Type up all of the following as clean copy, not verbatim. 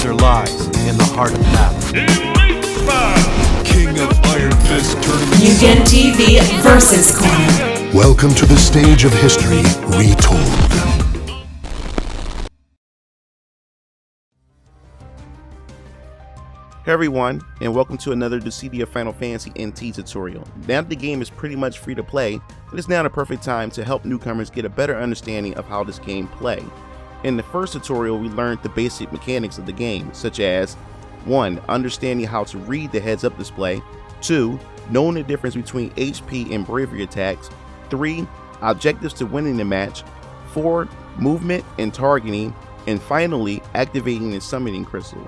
answer lies in the heart of battle. King of Iron Fist Tournament. Mugen TV versus Corner. Welcome to the stage of history retold. Hey everyone, and welcome to another Dissidia Final Fantasy NT tutorial. Now that the game is pretty much free to play, it is now the perfect time to help newcomers get a better understanding of how this game plays. In the first tutorial, we learned the basic mechanics of the game, such as 1. Understanding how to read the heads-up display, 2. Knowing the difference between HP and bravery attacks, 3. Objectives to winning the match, 4. Movement and targeting, and finally, activating the summoning crystal.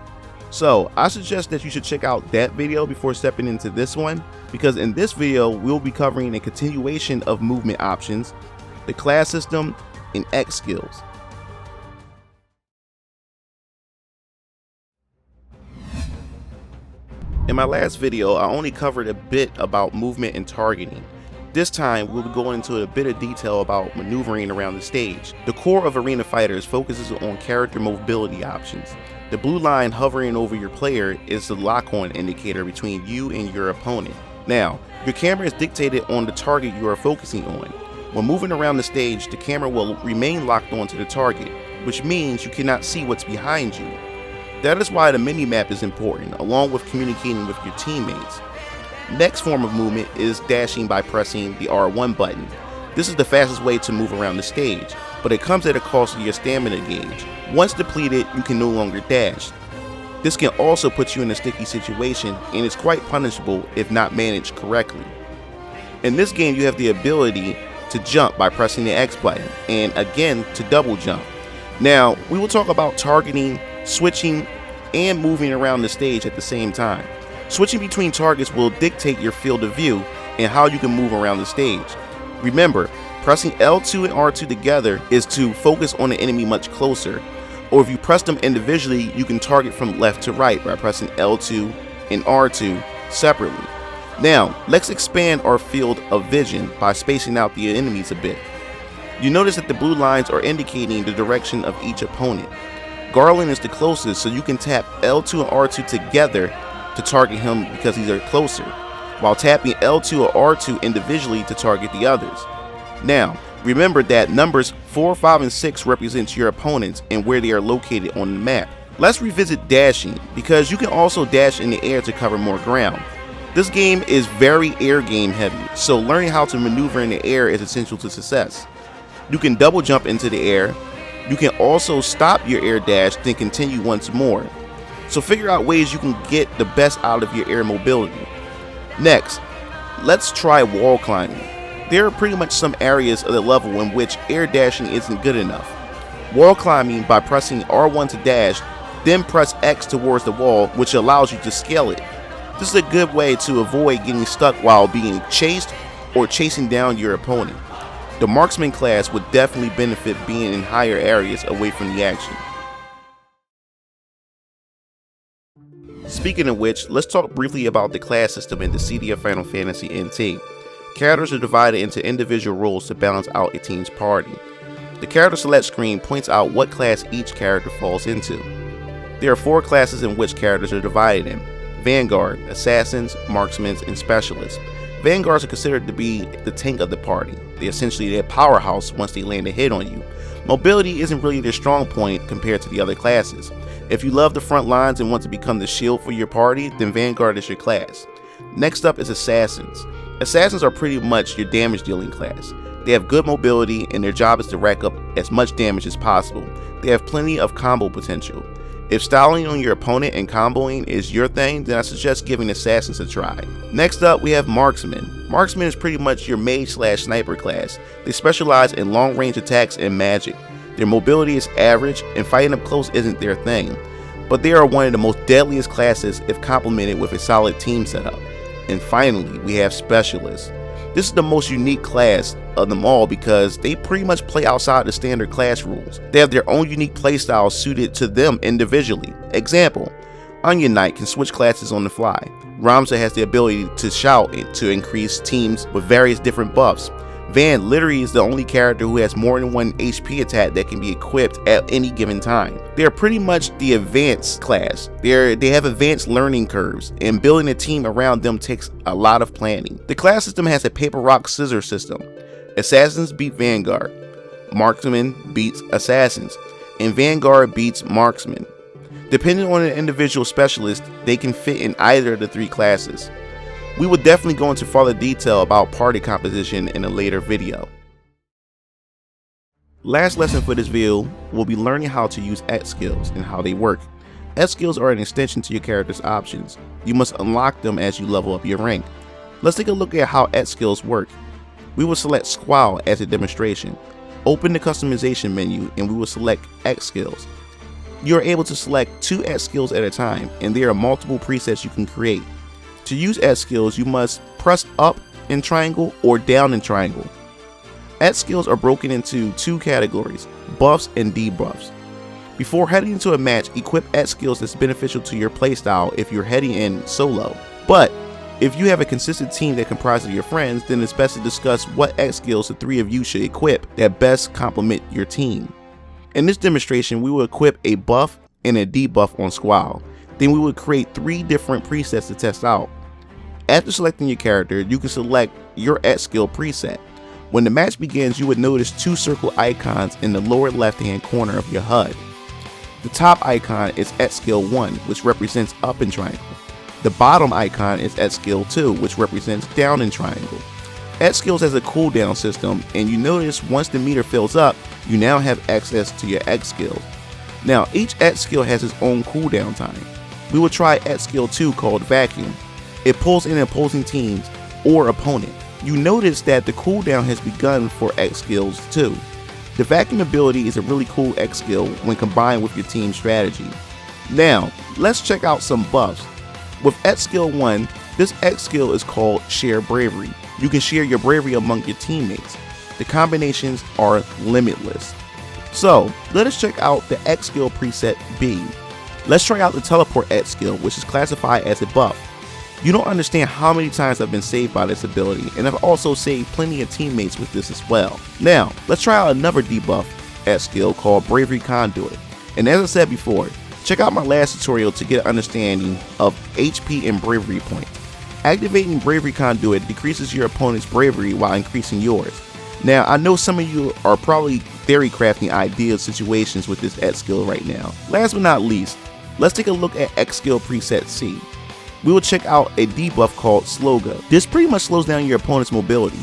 So I suggest that you should check out that video before stepping into this one, because in this video we'll be covering a continuation of movement options, the class system, and X skills. In my last video I only covered a bit about movement and targeting. This time we'll be going into a bit of detail about maneuvering around the stage. The core of Arena Fighters focuses on character mobility options. The blue line hovering over your player is the lock-on indicator between you and your opponent. Now, your camera is dictated on the target you are focusing on. When moving around the stage, the camera will remain locked onto the target, which means you cannot see what's behind you. That is why the mini-map is important, along with communicating with your teammates. Next form of movement is dashing by pressing the R1 button. This is the fastest way to move around the stage, but it comes at a cost of your stamina gauge. Once depleted, you can no longer dash. This can also put you in a sticky situation and is quite punishable if not managed correctly. In this game you have the ability to jump by pressing the X button, and again to double jump. Now we will talk about targeting, switching, and moving around the stage at the same time. Switching between targets will dictate your field of view and how you can move around the stage. Remember, pressing L2 and R2 together is to focus on the enemy much closer, or if you press them individually, you can target from left to right by pressing L2 and R2 separately. Now, let's expand our field of vision by spacing out the enemies a bit. You notice that the blue lines are indicating the direction of each opponent. Garland is the closest, so you can tap L2 and R2 together to target him because these are closer, while tapping L2 or R2 individually to target the others. Now, remember that numbers 4, 5, and 6 represent your opponents and where they are located on the map. Let's revisit dashing, because you can also dash in the air to cover more ground. This game is very air game heavy, so learning how to maneuver in the air is essential to success. You can double jump into the air. You can also stop your air dash, then continue once more. So figure out ways you can get the best out of your air mobility. Next, let's try wall climbing. There are pretty much some areas of the level in which air dashing isn't good enough. Wall climbing by pressing R1 to dash, then press X towards the wall, which allows you to scale it. This is a good way to avoid getting stuck while being chased or chasing down your opponent. The marksman class would definitely benefit being in higher areas away from the action. Speaking of which, let's talk briefly about the class system in Dissidia Final Fantasy NT. Characters are divided into individual roles to balance out a team's party. The character select screen points out what class each character falls into. There are 4 classes in which characters are divided in: Vanguard, Assassins, Marksmen, and Specialists. Vanguards are considered to be the tank of the party. They're essentially their powerhouse once they land a hit on you. Mobility isn't really their strong point compared to the other classes. If you love the front lines and want to become the shield for your party, then Vanguard is your class. Next up is Assassins. Assassins are pretty much your damage dealing class. They have good mobility and their job is to rack up as much damage as possible. They have plenty of combo potential. If styling on your opponent and comboing is your thing, then I suggest giving Assassins a try. Next up we have Marksmen. Marksmen is pretty much your mage/sniper class. They specialize in long range attacks and magic. Their mobility is average and fighting up close isn't their thing, but they are one of the most deadliest classes if complemented with a solid team setup. And finally, we have Specialists. This is the most unique class of them all because they pretty much play outside the standard class rules. They have their own unique playstyle suited to them individually. Example, Onion Knight can switch classes on the fly. Ramza has the ability to shout to increase teams with various different buffs. Van literally is the only character who has more than one HP attack that can be equipped at any given time. They are pretty much the advanced class. They have advanced learning curves, and building a team around them takes a lot of planning. The class system has a paper rock scissors system. Assassins beat Vanguard, Marksman beats Assassins, and Vanguard beats Marksman. Depending on an individual specialist, they can fit in either of the three classes. We will definitely go into further detail about party composition in a later video. Last lesson for this video will be learning how to use X skills and how they work. X skills are an extension to your character's options. You must unlock them as you level up your rank. Let's take a look at how X skills work. We will select Squall as a demonstration. Open the customization menu and we will select X skills. You are able to select 2 X skills at a time, and there are multiple presets you can create. To use X skills, you must press up in triangle or down in triangle. X skills are broken into 2 categories, buffs and debuffs. Before heading into a match, equip X skills that's beneficial to your playstyle if you're heading in solo. But if you have a consistent team that comprises of your friends, then it's best to discuss what X skills the 3 of you should equip that best complement your team. In this demonstration, we will equip a buff and a debuff on Squall. Then we will create 3 different presets to test out. After selecting your character, you can select your X skill preset. When the match begins, you would notice 2 circle icons in the lower left hand corner of your HUD. The top icon is X skill 1, which represents up in triangle. The bottom icon is X skill 2, which represents down in triangle. X skills has a cooldown system, and you notice once the meter fills up, you now have access to your X skills. Now each X skill has its own cooldown time. We will try X skill 2 called Vacuum. It pulls in opposing teams or opponent. You notice that the cooldown has begun for X skills too. The vacuum ability is a really cool X skill when combined with your team strategy. Now, let's check out some buffs. With X skill 1, this X skill is called Share Bravery. You can share your bravery among your teammates. The combinations are limitless. So, let us check out the X skill preset B. Let's try out the Teleport X skill, which is classified as a buff. You don't understand how many times I've been saved by this ability, and I've also saved plenty of teammates with this as well. Now, let's try out another debuff X skill called Bravery Conduit. And as I said before, check out my last tutorial to get an understanding of HP and bravery points. Activating Bravery Conduit decreases your opponent's bravery while increasing yours. Now, I know some of you are probably theory crafting ideal situations with this X skill right now. Last but not least, let's take a look at X skill preset C. We will check out a debuff called Slow Go. This pretty much slows down your opponent's mobility.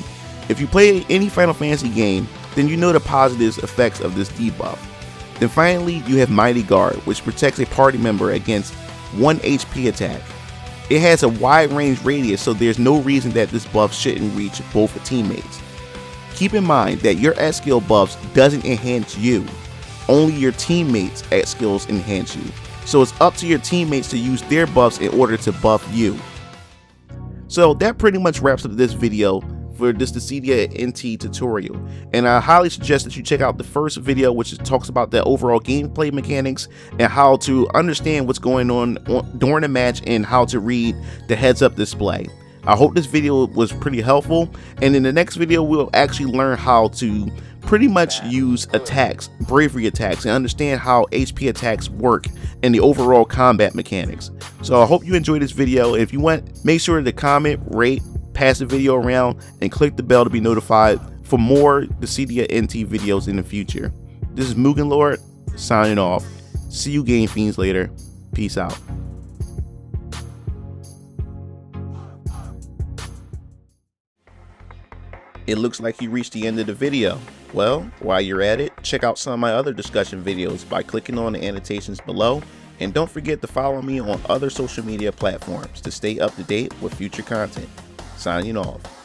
If you play any Final Fantasy game, then you know the positive effects of this debuff. Then finally, you have Mighty Guard, which protects a party member against 1 HP attack. It has a wide range radius, so there's no reason that this buff shouldn't reach both teammates. Keep in mind that your X skill buffs doesn't enhance you, only your teammates' X skills enhance you. So it's up to your teammates to use their buffs in order to buff you. So that pretty much wraps up this video for this Dissidia NT tutorial, and I highly suggest that you check out the first video, which talks about the overall gameplay mechanics and how to understand what's going on during the match and how to read the heads up display. I hope this video was pretty helpful, and in the next video we'll actually learn how to pretty much use attacks, bravery attacks, and understand how HP attacks work and the overall combat mechanics. So I hope you enjoyed this video. If you want, make sure to comment, rate, pass the video around, and click the bell to be notified for more Dissidia NT videos in the future. This is Mugen Lord signing off. See you Game Fiends later. Peace out. It looks like you reached the end of the video. Well, while you're at it, check out some of my other discussion videos by clicking on the annotations below, and don't forget to follow me on other social media platforms to stay up to date with future content. Signing off.